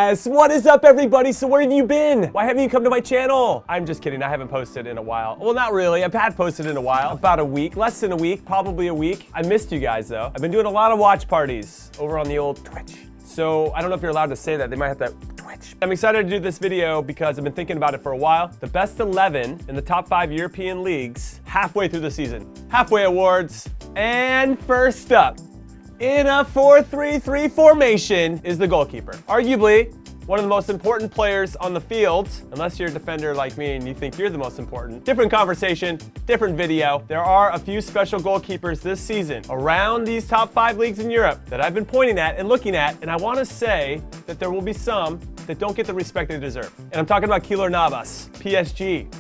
Yes, what is up everybody? So where have you been? Why haven't you come to my channel? I'm just kidding, I haven't posted in a while. Well, not really, I had posted in a while, about a week, less than a week, probably a week. I missed you guys though. I've been doing a lot of watch parties over on the old Twitch. So I don't know if you're allowed to say that, they might have to Twitch. I'm excited to do this video because I've been thinking about it for a while. The best 11 in the top 5 European leagues halfway through the season. Halfway awards, and first up, in a 4-3-3 formation is the goalkeeper. Arguably, one of the most important players on the field, unless you're a defender like me and you think you're the most important. Different conversation, different video. There are a few special goalkeepers this season around these top 5 leagues in Europe that I've been pointing at and looking at, and I want to say that there will be some that don't get the respect they deserve. And I'm talking about Keylor Navas, PSG.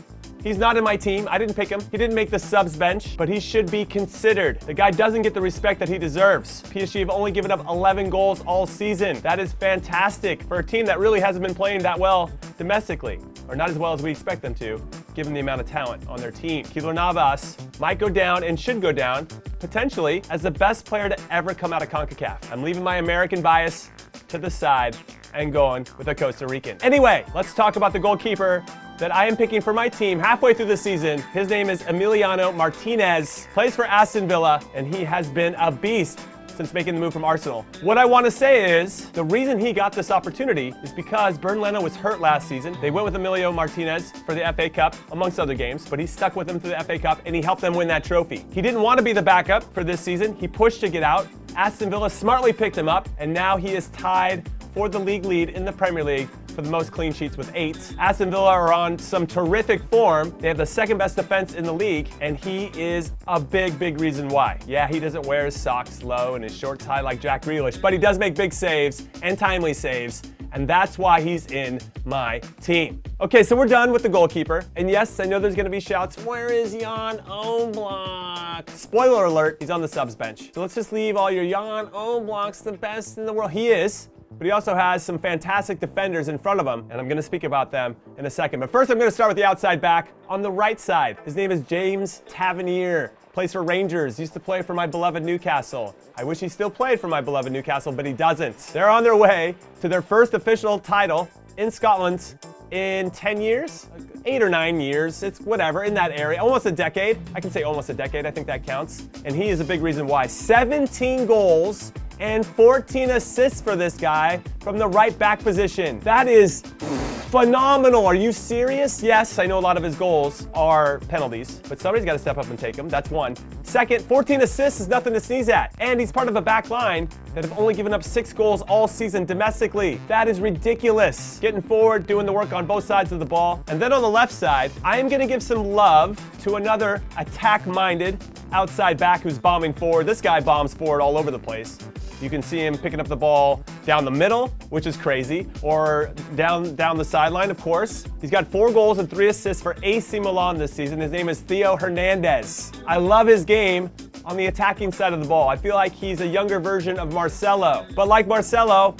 He's not in my team. I didn't pick him. He didn't make the subs bench, but he should be considered. The guy doesn't get the respect that he deserves. PSG have only given up 11 goals all season. That is fantastic for a team that really hasn't been playing that well domestically, or not as well as we expect them to, given the amount of talent on their team. Keylor Navas might go down and should go down, potentially, as the best player to ever come out of CONCACAF. I'm leaving my American bias to the side and going with a Costa Rican. Anyway, let's talk about the goalkeeper that I am picking for my team halfway through the season. His name is Emiliano Martinez, plays for Aston Villa, and he has been a beast since making the move from Arsenal. What I want to say is, the reason he got this opportunity is because Bernd Leno was hurt last season. They went with Emilio Martinez for the FA Cup, amongst other games, but he stuck with them through the FA Cup and he helped them win that trophy. He didn't want to be the backup for this season. He pushed to get out. Aston Villa smartly picked him up, and now he is tied for the league lead in the Premier League for the most clean sheets with 8. Aston Villa are on some terrific form. They have the second best defense in the league, and he is a big, big reason why. Yeah, he doesn't wear his socks low and his shorts high like Jack Grealish, but he does make big saves and timely saves, and that's why he's in my team. Okay, so we're done with the goalkeeper, and yes, I know there's gonna be shouts, where is Jan Oblak? Spoiler alert, he's on the subs bench. So let's just leave all your Jan Oblak's the best in the world. He is. But he also has some fantastic defenders in front of him, and I'm going to speak about them in a second. But first, I'm going to start with the outside back on the right side. His name is James Tavernier, plays for Rangers, used to play for my beloved Newcastle. I wish he still played for my beloved Newcastle, but he doesn't. They're on their way to their first official title in Scotland in 10 years? 8 or 9 years, it's whatever, in that area. Almost a decade. I can say almost a decade, I think that counts. And he is a big reason why. 17 goals and 14 assists for this guy from the right back position. That is phenomenal. Are you serious? Yes, I know a lot of his goals are penalties, but somebody's got to step up and take them. That's one. Second, 14 assists is nothing to sneeze at. And he's part of a back line that have only given up 6 goals all season domestically. That is ridiculous. Getting forward, doing the work on both sides of the ball. And then on the left side, I am going to give some love to another attack-minded outside back who's bombing forward. This guy bombs forward all over the place. You can see him picking up the ball down the middle, which is crazy, or down the sideline, of course. He's got 4 goals and 3 assists for AC Milan this season. His name is Theo Hernandez. I love his game on the attacking side of the ball. I feel like he's a younger version of Marcelo. But like Marcelo,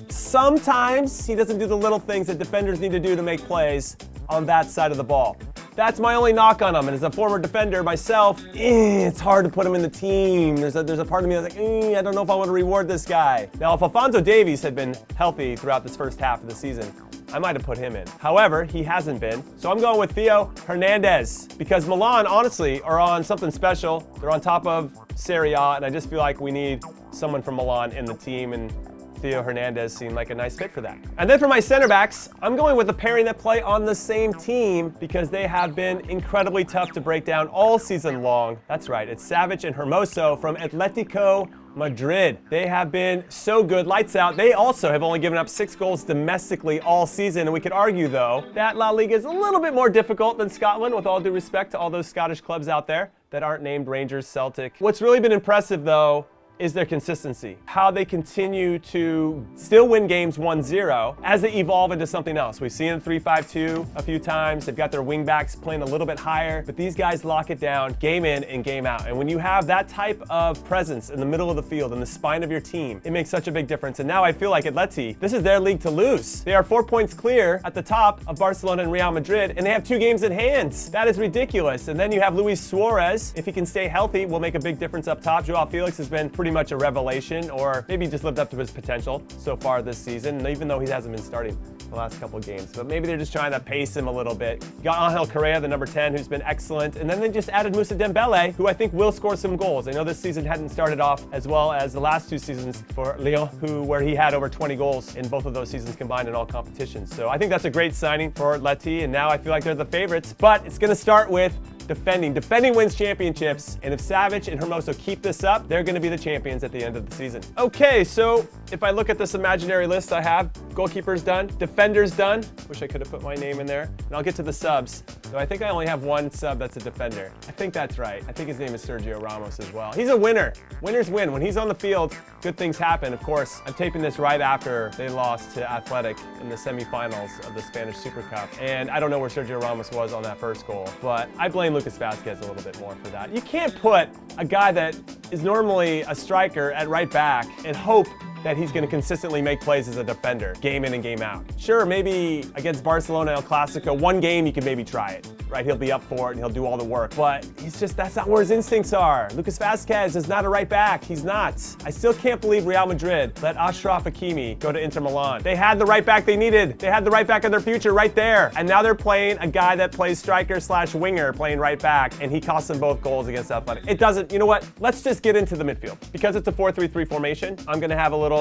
sometimes he doesn't do the little things that defenders need to do to make plays on that side of the ball. That's my only knock on him, and as a former defender myself, it's hard to put him in the team. There's a part of me that's like, I don't know if I want to reward this guy. Now, if Alphonso Davies had been healthy throughout this first half of the season, I might have put him in. However, he hasn't been, so I'm going with Theo Hernandez, because Milan, honestly, are on something special. They're on top of Serie A, and I just feel like we need someone from Milan in the team, and Theo Hernandez seemed like a nice fit for that. And then for my center backs, I'm going with a pairing that play on the same team because they have been incredibly tough to break down all season long. That's right, it's Savic and Hermoso from Atletico Madrid. They have been so good, lights out. They also have only given up 6 goals domestically all season, and we could argue, though, that La Liga is a little bit more difficult than Scotland, with all due respect to all those Scottish clubs out there that aren't named Rangers, Celtic. What's really been impressive, though, is their consistency. How they continue to still win games 1-0 as they evolve into something else. We've seen 3-5-2 a few times. They've got their wing backs playing a little bit higher, but these guys lock it down game in and game out. And when you have that type of presence in the middle of the field, in the spine of your team, it makes such a big difference. And now I feel like Atleti, this is their league to lose. They are 4 points clear at the top of Barcelona and Real Madrid, and they have 2 games in hand. That is ridiculous. And then you have Luis Suarez. If he can stay healthy, will make a big difference up top. Joao Felix has been pretty pretty much a revelation, or maybe just lived up to his potential so far this season, even though he hasn't been starting the last couple of games. But maybe they're just trying to pace him a little bit. You got Angel Correa, the number 10, who's been excellent. And then they just added Moussa Dembele, who I think will score some goals. I know this season hadn't started off as well as the last 2 seasons for Lyon, where he had over 20 goals in both of those seasons combined in all competitions. So I think that's a great signing for Leti, and now I feel like they're the favorites. But it's going to start with defending. Defending wins championships, and if Savic and Hermoso keep this up, they're going to be the champions at the end of the season. Okay, so if I look at this imaginary list I have, goalkeepers done, defenders done. Wish I could have put my name in there. And I'll get to the subs. So I think I only have one sub that's a defender. I think that's right. I think his name is Sergio Ramos as well. He's a winner. Winners win. When he's on the field, good things happen. Of course, I'm taping this right after they lost to Athletic in the semifinals of the Spanish Super Cup. And I don't know where Sergio Ramos was on that first goal, but I blame Lucas Vazquez a little bit more for that. You can't put a guy that is normally a striker at right back and hope that he's going to consistently make plays as a defender, game in and game out. Sure, maybe against Barcelona El Clasico, one game you can maybe try it, right? He'll be up for it and he'll do all the work, but that's not where his instincts are. Lucas Vazquez is not a right back. He's not. I still can't believe Real Madrid let Achraf Hakimi go to Inter Milan. They had the right back they needed. They had the right back of their future right there. And now they're playing a guy that plays striker/winger playing right back, and he cost them both goals against Athletic. It doesn't, you know what? Let's just get into the midfield. Because it's a 4-3-3 formation, I'm going to have a little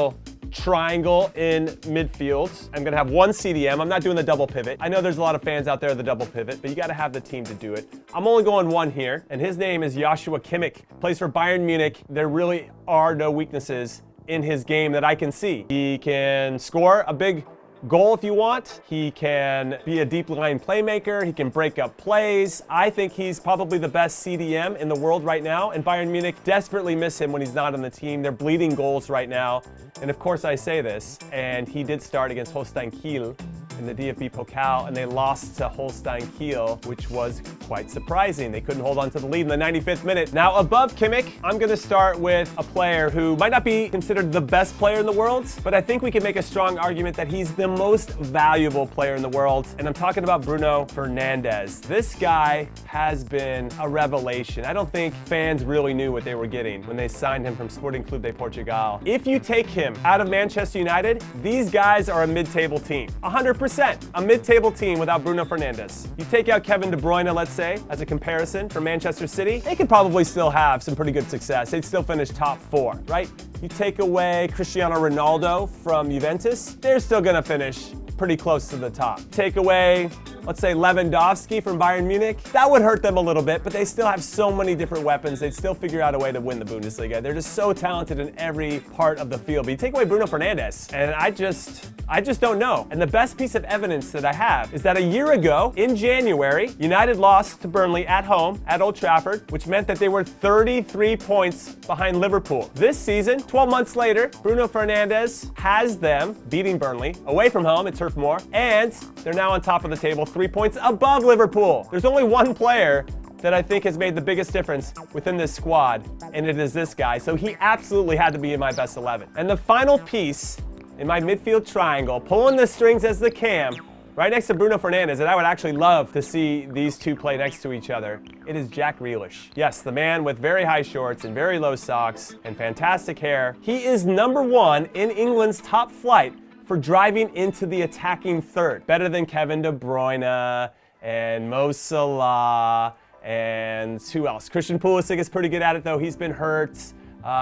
triangle in midfield. I'm gonna have one CDM. I'm not doing the double pivot. I know there's a lot of fans out there of the double pivot, but you gotta have the team to do it. I'm only going one here, and his name is Joshua Kimmich. Plays for Bayern Munich. There really are no weaknesses in his game that I can see. He can score a big goal if you want. He can be a deep line playmaker. He can break up plays. I think he's probably the best CDM in the world right now, and Bayern Munich desperately miss him when he's not on the team. They're bleeding goals right now. And of course I say this, and he did start against Holstein Kiel in the DFB Pokal, and they lost to Holstein Kiel, which was quite surprising. They couldn't hold on to the lead in the 95th minute. Now, above Kimmich, I'm going to start with a player who might not be considered the best player in the world, but I think we can make a strong argument that he's the most valuable player in the world, and I'm talking about Bruno Fernandes. This guy has been a revelation. I don't think fans really knew what they were getting when they signed him from Sporting Clube de Portugal. If you take him out of Manchester United, these guys are a mid-table team. 100%. A mid-table team without Bruno Fernandes. You take out Kevin De Bruyne, let's say, as a comparison for Manchester City, they could probably still have some pretty good success. They'd still finish top 4, right? You take away Cristiano Ronaldo from Juventus, they're still gonna finish pretty close to the top. Take away, let's say, Lewandowski from Bayern Munich, that would hurt them a little bit, but they still have so many different weapons. They'd still figure out a way to win the Bundesliga. They're just so talented in every part of the field. But you take away Bruno Fernandes, and I just don't know. And the best piece of evidence that I have is that a year ago, in January, United lost to Burnley at home at Old Trafford, which meant that they were 33 points behind Liverpool. This season, 12 months later, Bruno Fernandes has them beating Burnley away from home at Turf Moor, and they're now on top of the table, 3 points above Liverpool. There's only one player that I think has made the biggest difference within this squad, and it is this guy. So he absolutely had to be in my best 11. And the final piece in my midfield triangle, pulling the strings as the cam, right next to Bruno Fernandes, and I would actually love to see these two play next to each other, it is Jack Grealish. Yes, the man with very high shorts and very low socks and fantastic hair. He is number 1 in England's top flight for driving into the attacking third. Better than Kevin De Bruyne and Mo Salah and who else? Christian Pulisic is pretty good at it though, he's been hurt.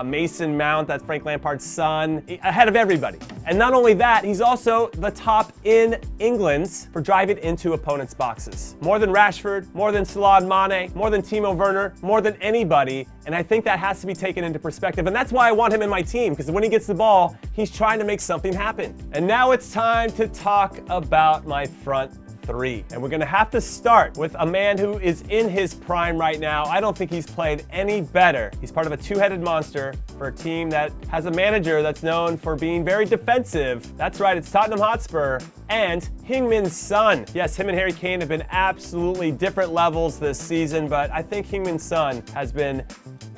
Mason Mount, that's Frank Lampard's son, ahead of everybody. And not only that, he's also the top in England for driving into opponents' boxes. More than Rashford, more than Salah and Mane, more than Timo Werner, more than anybody. And I think that has to be taken into perspective. And that's why I want him in my team, because when he gets the ball, he's trying to make something happen. And now it's time to talk about my front 3. And we're gonna have to start with a man who is in his prime right now. I don't think he's played any better. He's part of a two-headed monster for a team that has a manager that's known for being very defensive. That's right, it's Tottenham Hotspur and Heung-min Son. Yes, him and Harry Kane have been absolutely different levels this season, but I think Heung-min Son has been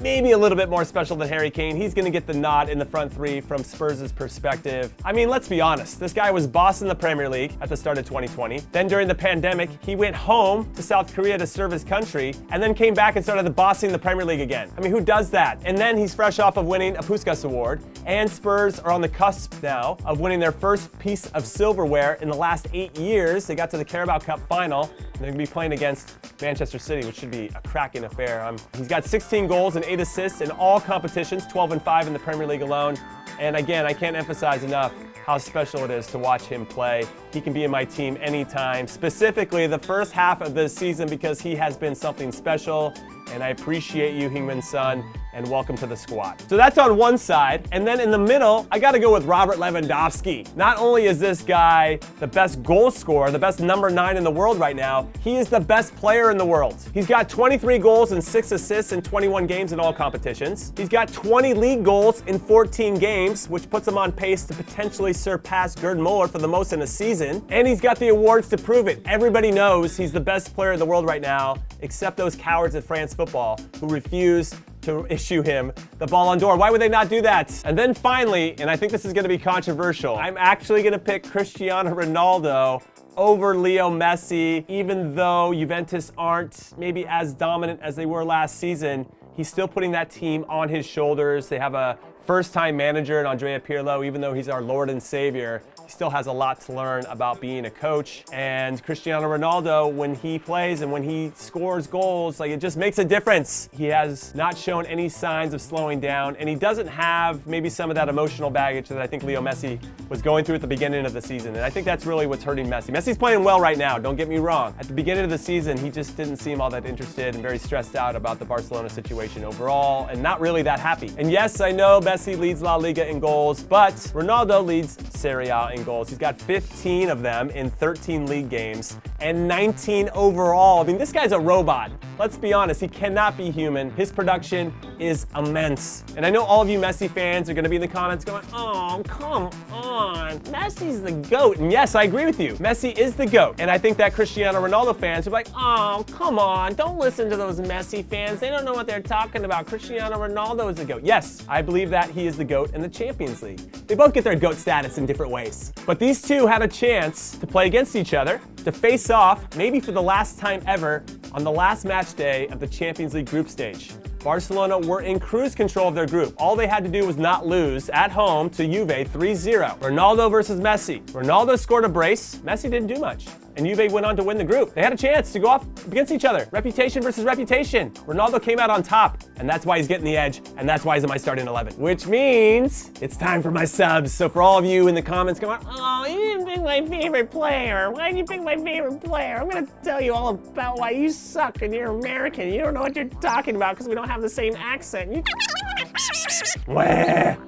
maybe a little bit more special than Harry Kane. He's going to get the nod in the front three from Spurs' perspective. I mean, let's be honest. This guy was boss in the Premier League at the start of 2020. Then during the pandemic, he went home to South Korea to serve his country, and then came back and started bossing the Premier League again. I mean, who does that? And then he's fresh off of winning a Puskas Award, and Spurs are on the cusp now of winning their first piece of silverware in the last 8 years. They got to the Carabao Cup final, and they're going to be playing against Manchester City, which should be a cracking affair. He's got 16 goals and 8 assists in all competitions, 12-5 in the Premier League alone. And again, I can't emphasize enough how special it is to watch him play. He can be in my team anytime, specifically the first half of this season, because he has been something special. And I appreciate you, Heung-min Son, and welcome to the squad. So that's on one side. And then in the middle, I gotta go with Robert Lewandowski. Not only is this guy the best goal scorer, the best number 9 in the world right now, he is the best player in the world. He's got 23 goals and 6 assists in 21 games in all competitions. He's got 20 league goals in 14 games, which puts him on pace to potentially surpass Gerd Muller for the most in a season. And he's got the awards to prove it. Everybody knows he's the best player in the world right now, except those cowards at France Football who refuse to issue him the Ballon d'Or. Why would they not do that? And then finally, and I think this is going to be controversial, I'm actually going to pick Cristiano Ronaldo over Leo Messi. Even though Juventus aren't maybe as dominant as they were last season, he's still putting that team on his shoulders. They have a first-time manager in Andrea Pirlo. Even though he's our Lord and Savior, he still has a lot to learn about being a coach. And Cristiano Ronaldo, when he plays and when he scores goals, like, it just makes a difference. He has not shown any signs of slowing down, and he doesn't have maybe some of that emotional baggage that I think Leo Messi was going through at the beginning of the season. And I think that's really what's hurting Messi. Messi's playing well right now, don't get me wrong. At the beginning of the season, he just didn't seem all that interested and very stressed out about the Barcelona situation overall, and not really that happy. And yes, I know Messi leads La Liga in goals, but Ronaldo leads Serie A in goals. He's got 15 of them in 13 league games and 19 overall. I mean, this guy's a robot. Let's be honest, he cannot be human. His production is immense. And I know all of you Messi fans are gonna be in the comments going, oh, come on, Messi's the GOAT. And yes, I agree with you. Messi is the GOAT. And I think that Cristiano Ronaldo fans are like, oh, come on, don't listen to those Messi fans. They don't know what they're talking about. Cristiano Ronaldo is the GOAT. Yes, I believe that he is the GOAT in the Champions League. They both get their GOAT status in different ways. But these two had a chance to play against each other, to face off, maybe for the last time ever, on the last match day of the Champions League group stage. Barcelona were in cruise control of their group. All they had to do was not lose at home to Juve 3-0. Ronaldo versus Messi. Ronaldo scored a brace. Messi didn't do much. And Juve went on to win the group. They had a chance to go off against each other. Reputation versus reputation. Ronaldo came out on top, and that's why he's getting the edge, and that's why he's in my starting 11. Which means it's time for my subs. So for all of you in the comments going, oh, you didn't pick my favorite player. Why did you pick my favorite player? I'm gonna tell you all about why you suck and you're American. You don't know what you're talking about because we don't have the same accent.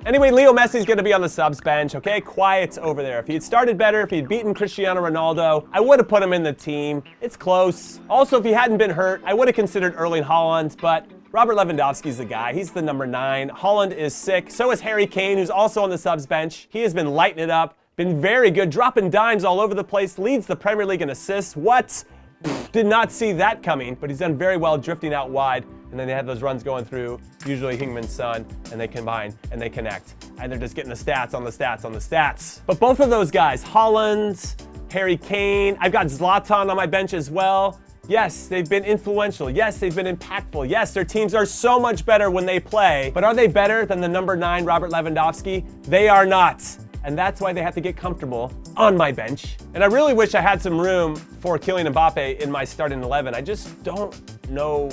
Anyway, Leo Messi's gonna be on the subs bench, okay? Quiet over there. If he had started better, if he had beaten Cristiano Ronaldo, I would have put him in the team. It's close. Also, if he hadn't been hurt, I would have considered Erling Haaland, but Robert Lewandowski's the guy. He's the number 9. Haaland is sick. So is Harry Kane, who's also on the subs bench. He has been lighting it up, been very good, dropping dimes all over the place, leads the Premier League in assists. What? Did not see that coming, but he's done very well drifting out wide. And then they have those runs going through, usually Heung-min Son, and they combine and they connect. And they're just getting the stats on the stats on the stats. But both of those guys, Haaland, Harry Kane, I've got Zlatan on my bench as well. Yes, they've been influential. Yes, they've been impactful. Yes, their teams are so much better when they play. But are they better than the number 9 Robert Lewandowski? They are not. And that's why they have to get comfortable on my bench. And I really wish I had some room for Kylian Mbappe in my starting 11. I just don't know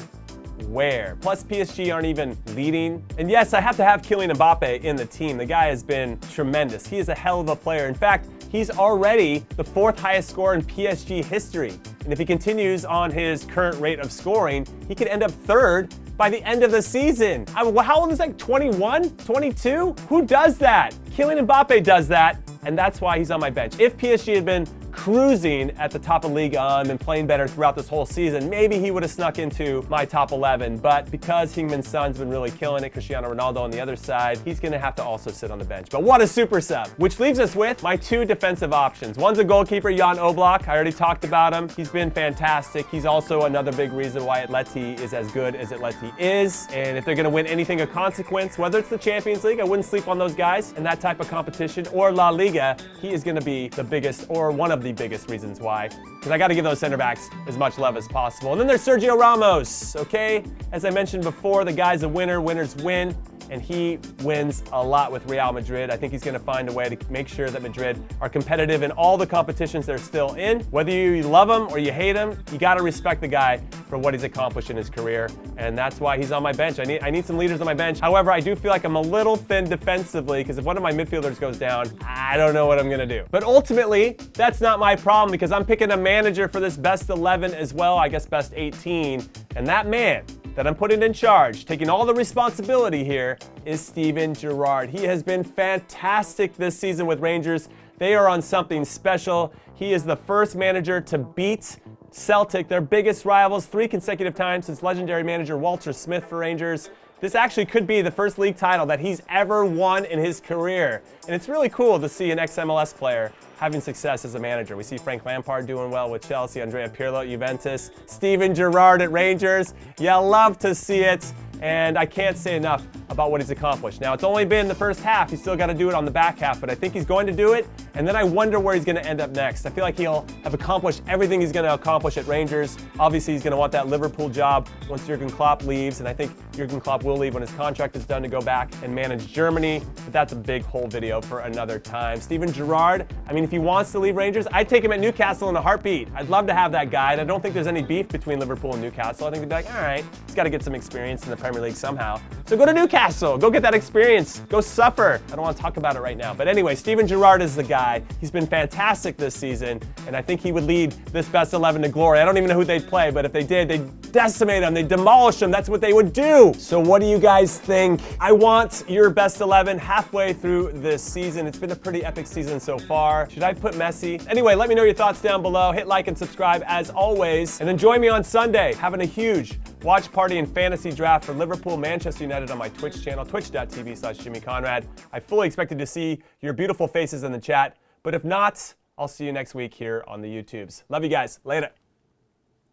where. Plus, PSG aren't even leading. And yes, I have to have Kylian Mbappe in the team. The guy has been tremendous. He is a hell of a player. In fact, he's already the 4th highest scorer in PSG history. And if he continues on his current rate of scoring, he could end up 3rd by the end of the season. How old is that? 21? 22? Who does that? Kylian Mbappe does that, and that's why he's on my bench. If PSG had been cruising at the top of Ligue 1 and playing better throughout this whole season, maybe he would have snuck into my top 11. But because Heung-min Son's been really killing it, Cristiano Ronaldo on the other side, he's going to have to also sit on the bench. But what a super sub. Which leaves us with my two defensive options. One's a goalkeeper, Jan Oblak. I already talked about him. He's been fantastic. He's also another big reason why Atleti is as good as Atleti is. And if they're going to win anything of consequence, whether it's the Champions League, I wouldn't sleep on those guys in that type of competition, or La Liga, he is going to be the biggest, or one of the biggest reasons why. Because I got to give those center backs as much love as possible. And then there's Sergio Ramos, okay? As I mentioned before, the guy's a winner. Winners win. And he wins a lot with Real Madrid. I think he's going to find a way to make sure that Madrid are competitive in all the competitions they're still in. Whether you love him or you hate him, you got to respect the guy for what he's accomplished in his career. And that's why he's on my bench. I need some leaders on my bench. However, I do feel like I'm a little thin defensively, because if one of my midfielders goes down, I don't know what I'm going to do. But ultimately, that's not my problem, because I'm picking a manager for this best 11 as well, I guess best 18. And that man that I'm putting in charge, taking all the responsibility here, is Steven Gerrard. He has been fantastic this season with Rangers. They are on something special. He is the first manager to beat Celtic, their biggest rivals, 3 consecutive times since legendary manager Walter Smith for Rangers. This actually could be the first league title that he's ever won in his career. And it's really cool to see an ex-MLS player having success as a manager. We see Frank Lampard doing well with Chelsea, Andrea Pirlo at Juventus, Steven Gerrard at Rangers. You love to see it. And I can't say enough about what he's accomplished. Now, it's only been the first half. He's still got to do it on the back half, but I think he's going to do it. And then I wonder where he's going to end up next. I feel like he'll have accomplished everything he's going to accomplish at Rangers. Obviously, he's going to want that Liverpool job once Jurgen Klopp leaves, and I think Jurgen Klopp will leave when his contract is done to go back and manage Germany. But that's a big whole video for another time. Steven Gerrard, I mean, if he wants to leave Rangers, I'd take him at Newcastle in a heartbeat. I'd love to have that guy, and I don't think there's any beef between Liverpool and Newcastle. I think they'd be like, all right, he's got to get some experience in the Premier League somehow. So go to Newcastle, go get that experience, go suffer. I don't want to talk about it right now. But anyway, Steven Gerrard is the guy. He's been fantastic this season, and I think he would lead this best 11 to glory. I don't even know who they'd play, but if they did, they'd decimate them, they'd demolish them. That's what they would do. So what do you guys think? I want your best 11 halfway through this season. It's been a pretty epic season so far. Should I put Messi? Anyway, let me know your thoughts down below. Hit like and subscribe as always. And then join me on Sunday, having a huge watch party and fantasy draft for Liverpool, Manchester United on my Twitch channel, twitch.tv/JimmyConrad. I fully expected to see your beautiful faces in the chat, but if not, I'll see you next week here on the YouTubes. Love you guys. Later.